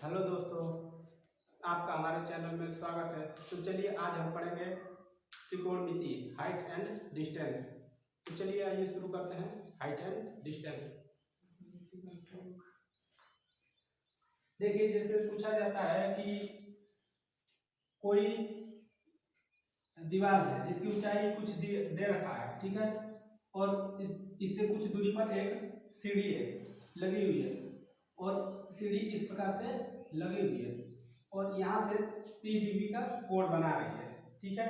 Hello दोस्तों, आपका हमारे चैनल में स्वागत है। तो चलिए आज हम पढ़ेंगे त्रिकोणमिति, हाइट एंड डिस्टेंस। तो चलिए आइए शुरू करते हैं। Height and distance. देखिए, जैसे पूछा जाता है कि कोई दीवार है जिसकी ऊंचाई कुछ दे रखा है, ठीक है, और इससे कुछ दूरी पर एक सीढ़ी है लगी हुई है, और सीढ़ी इस प्रकार से लगी हुई है और यहाँ से 30 डिग्री का कोण बना रही है, ठीक है।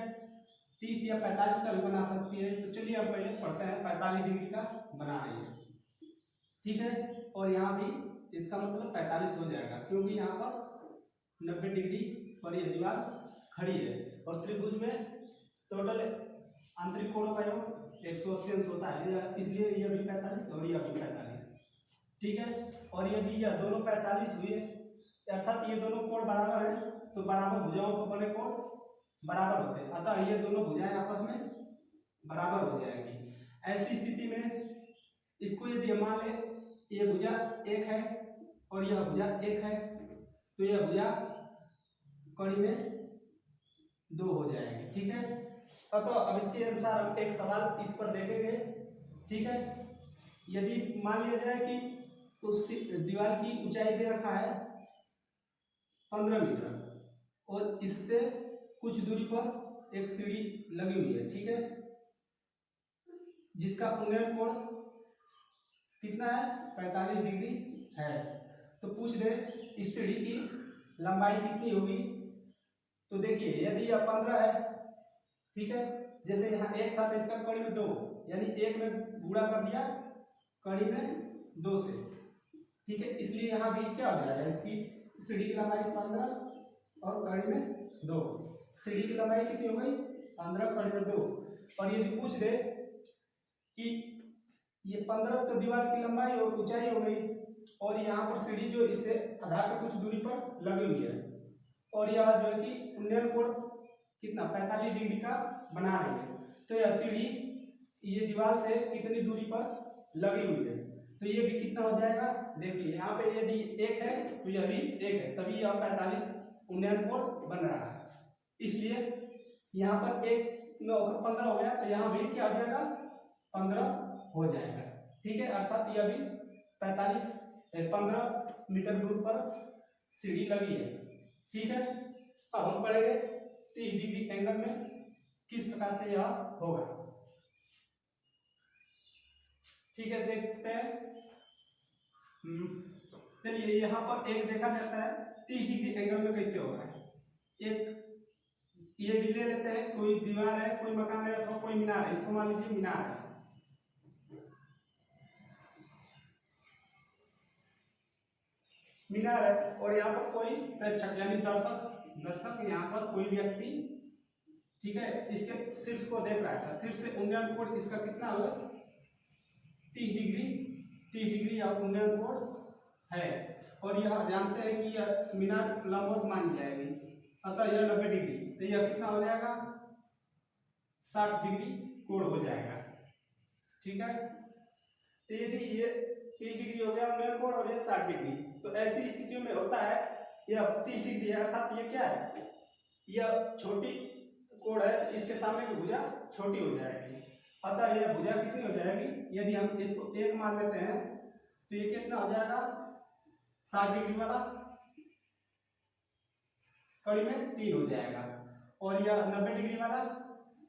30 या 45 का भी बना सकती है। तो चलिए अब पहले पढ़ते हैं। 45 डिग्री का बना रही है, ठीक है, और यहाँ भी इसका मतलब 45 हो जाएगा क्योंकि यहाँ पर 90 डिग्री पर यह दीवार खड़ी है और त्रिभुज में टोटल आंतरिक कोणों का योग 180 अंश होता है, इसलिए यह भी 45 और यह भी 45, ठीक है। और यदि यह दोनों 45 हुए अर्थात ये दोनों कोण बराबर है तो बराबर भुजाओं को बने कोण बराबर होते हैं, अतः ये दोनों भुजाएं आपस में बराबर हो जाएगी। ऐसी स्थिति में इसको यदि हम मान ले ये भुजा एक है और यह भुजा एक है तो यह भुजा कड़ी में 2 हो जाएगी, ठीक है। तो अब इसके अनुसार हम एक सवाल इस पर देखेंगे, ठीक है। यदि मान लिया जाए कि उस दीवार की ऊंचाई दे रखा है 15 मीटर और इससे कुछ दूरी पर एक सीढ़ी लगी हुई है, ठीक है, जिसका उन्नयन कोण कितना है, 45 डिग्री है। तो पूछ दे इस सीढ़ी की लंबाई कितनी होगी। तो देखिए यदि यह 15 है, ठीक है, जैसे यहाँ एक था तो इसका कड़ी में 2, यानी एक में गुणा कर दिया कड़ी में 2 से, ठीक है, इसलिए यहाँ भी क्या हो जाएगा, इसकी सीढ़ी की लंबाई 15 और कड़ी में 2। सीढ़ी की लंबाई कितनी हो गई, 15, कड़ी में 2। और यदि पूछ दे कि ये 15 तो दीवार की लंबाई और ऊंचाई हो गई और यहाँ पर सीढ़ी जो इससे आधार से कुछ दूरी पर लगी हुई है और यह जो है कि उन्नयन कोण कितना 45 डिग्री का बना रही है, तो यह सीढ़ी ये दीवार से कितनी दूरी पर लगी हुई है, तो ये भी कितना हो जाएगा। देखिए यहाँ पे यदि एक है तो यह भी एक है, तभी यह 45 उन्नयन कोण बन रहा है। इसलिए यहाँ पर एक 15 हो गया तो यहाँ भी क्या हो जाएगा, 15 हो जाएगा, ठीक है, अर्थात यह भी 15 मीटर दूर पर सीढ़ी लगी है, ठीक है। अब हम पढ़ेंगे 30 डिग्री एंगल में किस प्रकार से यह होगा, ठीक है, देखते हैं। चलिए यहाँ पर एक देखा जाता है 30 डिग्री एंगल में कैसे होगा। एक ये भी ले लेते हैं, कोई दीवार है, कोई मकान है अथवा कोई मीनार है, इसको मान लीजिए मीनार है, मीनार है और यहाँ पर कोई प्रेक्षक यानी दर्शक यहाँ पर कोई व्यक्ति, ठीक है, इसके शीर्ष को देख रहा है। शीर्ष से उन्नयन कोण इसका कितना होगा, 30 डिग्री, 30 डिग्री या उन्नयन कोण है और यह जानते हैं कि यह मीनार लंबवत मानी जाएगी, अतः यह 90 डिग्री, तो यह कितना हो जाएगा, 60 डिग्री कोण हो जाएगा, ठीक है। तो यदि ये 30 डिग्री हो गया उन्नयन कोण और ये 60 डिग्री, तो ऐसी स्थितियों में होता है यह 30 डिग्री है, अर्थात ये क्या है, यह छोटी कोण है, तो इसके सामने की भुजा छोटी हो जाएगी, अतः यह भुजा कितनी हो जाएगी, यदि हम इसको 1 मान लेते हैं तो ये कितना हो जाएगा, 60 डिग्री वाला कड़ी में 3 हो जाएगा और यह 90 डिग्री वाला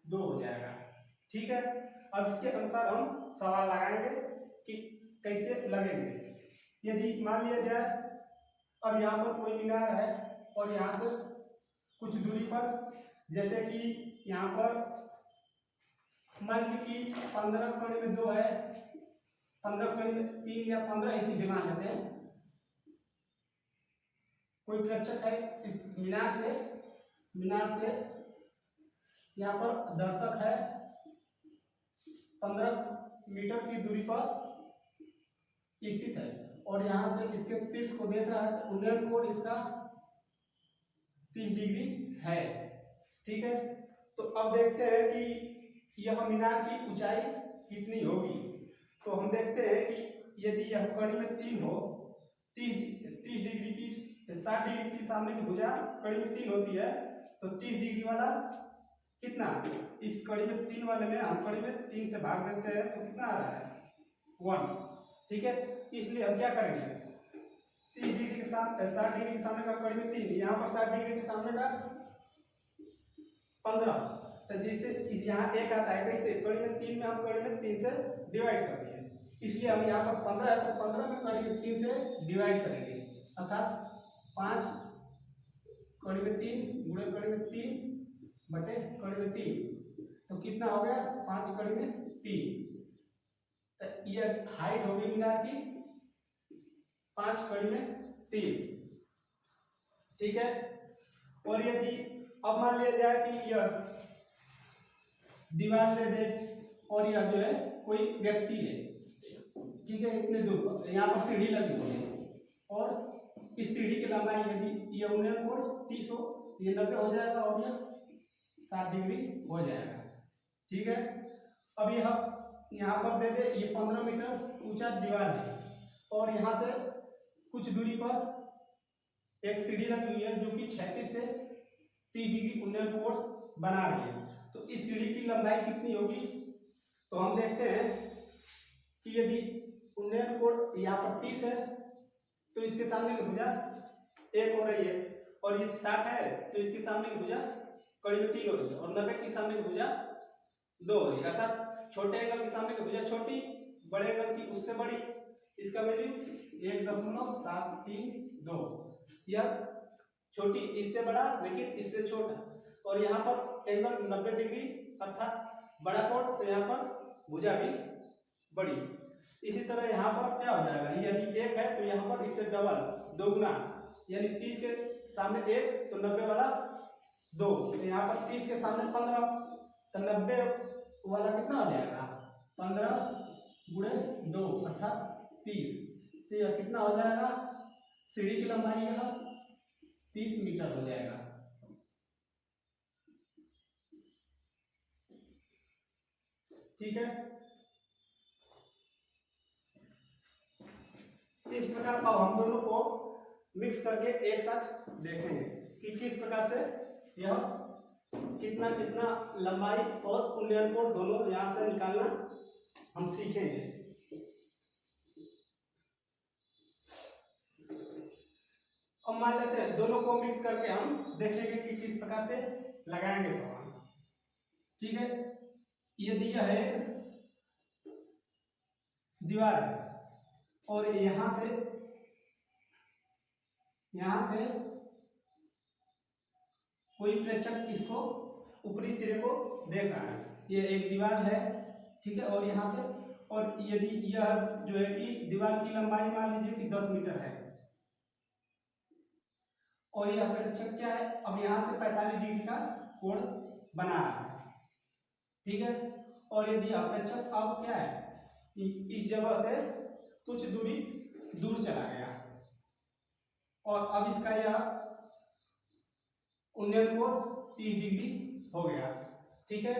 2 हो जाएगा, ठीक है। अब इसके अनुसार हम सवाल लगाएंगे कि कैसे लगेंगे। यदि मान लिया जाए अब यहाँ पर कोई मीनार है और यहाँ से कुछ दूरी पर, जैसे कि यहाँ पर मान लीजिए कि 15 कड़ी में 2 है, 15 कड़ी में 3 या 15 ऐसी मान लेते हैं। कोई प्रेक्षक है इस मीनार से यहाँ पर दर्शक है 15 मीटर की दूरी पर स्थित है और यहाँ से इसके शीर्ष को देख रहा है, तो उन्नयन कोण इसका 30 डिग्री है, ठीक है। तो अब देखते हैं कि यह मीनार की ऊंचाई कितनी होगी। तो हम देखते हैं कि यदि यह कड़ी में 3 हो, 30 डिग्री की 60 डिग्री की सामने की भुजा कड़ी में 3 होती है, तो 30 डिग्री वाला कितना, इस कड़ी में 3 वाले में हम कड़ी में 3 से भाग देते हैं तो कितना आ रहा है 1, ठीक है। इसलिए हम क्या करेंगे, 30 डिग्री के साथ 60 डिग्री के सामने का कड़ी में 3, यहाँ पर 60 डिग्री के सामने का 15, तो जैसे यहाँ 1 आता है कैसे, कड़ी में 3 में हम कड़ी में 3 से डिवाइड कर दिए, इसलिए हम यहाँ पर 15 है तो 15 में कड़ी में 3 से डिवाइड करेंगे, अर्थात 5 कड़ी में 3 गुणे कड़ी में 3 बटे कड़ी में 3, तो कितना हो गया 5 कड़ी में 3, तो ये हाइट होगी मीनार की 5 कड़ी में 3, ठीक है। और यदि अब मान लिया जाए कि यह दीवार दे दे और यह जो है कोई व्यक्ति है, ठीक है, इतने दूर पर यहाँ पर सीढ़ी लगी हुई है और इस सीढ़ी की लंबाई यदि ये उन्नयन कोण 30 हो, ये 90 हो जाएगा और यह 60 डिग्री हो जाएगा, ठीक है। अब यह यहाँ पर दे दे ये 15 मीटर ऊंचा दीवार है और यहाँ से कुछ दूरी पर एक सीढ़ी लगी हुई है जो कि 36 से 30 डिग्री उन्नयन कोण बना रही है, तो इस सीढ़ी की लंबाई कितनी होगी, तो हम देखते हैं कि यदि उन्नयन कोण यहाँ पर 30 है तो इसके सामने की भुजा 1 हो रही है, और ये 60 है तो इसके सामने की भुजा कड़ी में 3 हो रही है, और 90 के सामने की भुजा 2 हो रही है, अर्थात छोटे एंगल के सामने की भुजा छोटी, बड़े एंगल की उससे बड़ी, इसका वैल्यू 1.732, यह छोटी इससे बड़ा लेकिन इससे छोटा, और यहाँ पर एंगल 90 डिग्री अर्थात बड़ा कोण, तो यहाँ पर भुजा भी बड़ी। इसी तरह यहाँ पर क्या हो जाएगा, यदि 1 है तो यहाँ पर इससे डबल दोगुना, यानी 30 के सामने 1 तो 90 वाला 2, तो यहाँ पर 30 के सामने 15 तो 90 वाला कितना हो जाएगा 15 गुणे 2 अर्थात 30, तो यह कितना हो जाएगा, सीढ़ी की लंबाई यह 30 मीटर हो जाएगा, ठीक है। इस प्रकार अब हम दोनों को मिक्स करके एक साथ देखेंगे कि किस प्रकार से यह कितना कितना लंबाई और उन्नयन कोण दोनों यहां से निकालना हम सीखेंगे। अब मान लेते हैं दोनों को मिक्स करके हम देखेंगे कि किस प्रकार से लगाएंगे समान, ठीक है। यदि यह एक दीवार है और यहां से कोई प्रेक्षक इसको ऊपरी सिरे को देख रहा है, ये एक दीवार है, ठीक है, और यहाँ से, और यदि यह जो है कि दीवार की लंबाई मान लीजिए कि 10 मीटर है और यह प्रेक्षक क्या है, अब यहाँ से 45 डिग्री का कोण बना रहा है, ठीक है। और यदि प्रेक्षक अब क्या है, इस जगह से कुछ दूरी दूर चला गया और अब इसका यह उन्नयन कोण 30 डिग्री हो गया, ठीक है।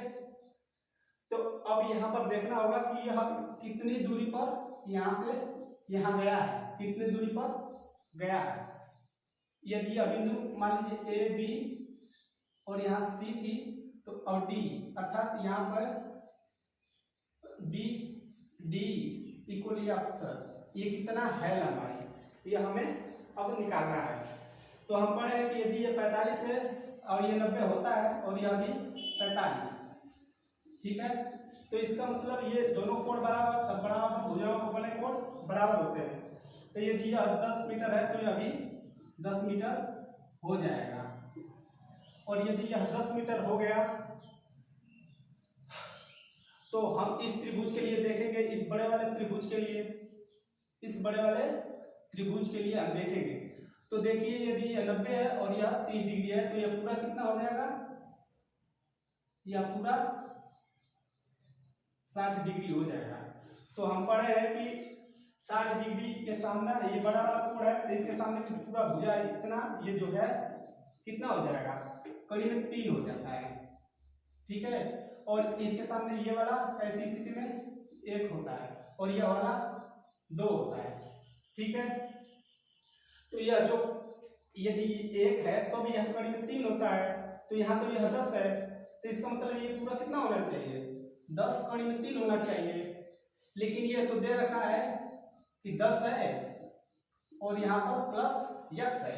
तो अब यहाँ पर देखना होगा कि यह कितनी दूरी पर यहाँ से यहाँ गया है, कितनी दूरी पर गया है। यदि यह बिंदु मान लीजिए ए बी और यहाँ सी थी, तो और डी अर्थात यहाँ पर बी डी इक्वली अक्सर ये कितना है लंबाई, ये हमें अब निकालना है। तो हम पढ़े हैं कि यदि ये 45 है और ये 90 होता है और यह भी 45, ठीक है, तो इसका मतलब ये दोनों कोण बराबर बराबर भुजाओं को बने कोण बराबर होते हैं। तो यदि यह 10 मीटर है तो यह भी 10 मीटर हो जाएगा, और यदि यह 10 मीटर हो गया तो हम इस त्रिभुज के लिए देखेंगे, इस बड़े वाले त्रिभुज के लिए, इस बड़े वाले त्रिभुज के लिए हम देखेंगे। तो देखिए यदि यह 90 है और यह 30 डिग्री है तो यह पूरा कितना हो जाएगा, यह पूरा 60 डिग्री हो जाएगा। तो हम पढ़े हैं कि 60 डिग्री के सामने ये बड़ा वाला कोण है तो इसके सामने की पूरा भुजा इतना, ये जो है कितना हो जाएगा, कड़ी में 3 हो जाता है, ठीक है। और इसके सामने ये वाला ऐसी स्थिति में 1 होता है और यह वाला 2 होता है, ठीक है। तो यह जो यदि एक है तो भी यहाँ कड़ी में 3 होता है, तो यहाँ तो यह 10 है, तो इसका मतलब ये पूरा कितना होना चाहिए, 10 कड़ी में 3 होना चाहिए। लेकिन ये तो दे रखा है कि 10 है और यहाँ पर प्लस यक्स है,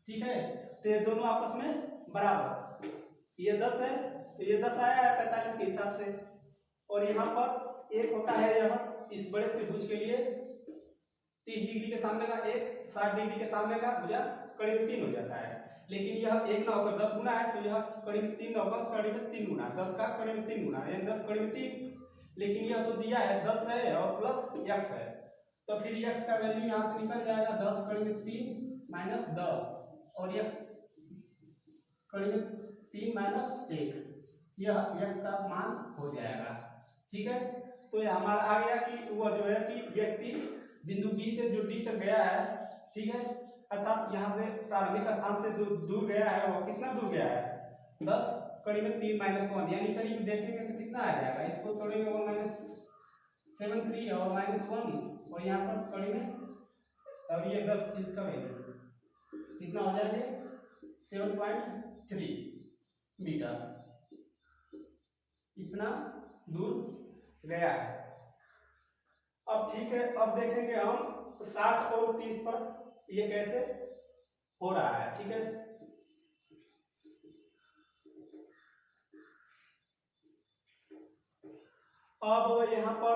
ठीक है, तो ये दोनों आपस में बराबर, ये 10 है तो ये 10 आया है 45 के हिसाब से, और यहाँ पर एक होता है यह इस बड़े त्रिभुज के लिए 30 डिग्री के सामने का एक, 60 डिग्री के सामने का भुजा करीब 3 हो जाता है। लेकिन यह एक ना होकर 10 गुना है, तो यह करीब 3 ना होकर करीब 3 गुना, 10 का करीब 3 गुना, यानी 10 करीब 3। लेकिन यह तो दिया है 10 है और प्लस यक्स है, तो फिर यक्स का वैल्यू यहाँ से निकल जाएगा 10 करीब 3 माइनस 10, और यह करीब 3 माइनस 1, यह यक्स का मान हो जाएगा, ठीक है। तो यह हमारा आ गया कि वह जो है कि व्यक्ति बिंदु बी से जो डी तक गया है, ठीक है, अर्थात यहाँ से प्रारंभिक स्थान से दूर गया है, वो कितना दूर गया है, 10 कड़ी में 3 माइनस 1, यानी करीब देखेंगे तो कितना आ जाएगा, इसको तोड़ेंगे 1 माइनस 7 3 और माइनस 1, और यहाँ पर कड़ी में अब ये 10 इसका वैल्यू कितना हो जाएगा 7.3 मीटर, इतना दूर गया है। अब ठीक है, अब देखेंगे हम 60 और 30 पर ये कैसे हो रहा है, ठीक है। अब यहाँ पर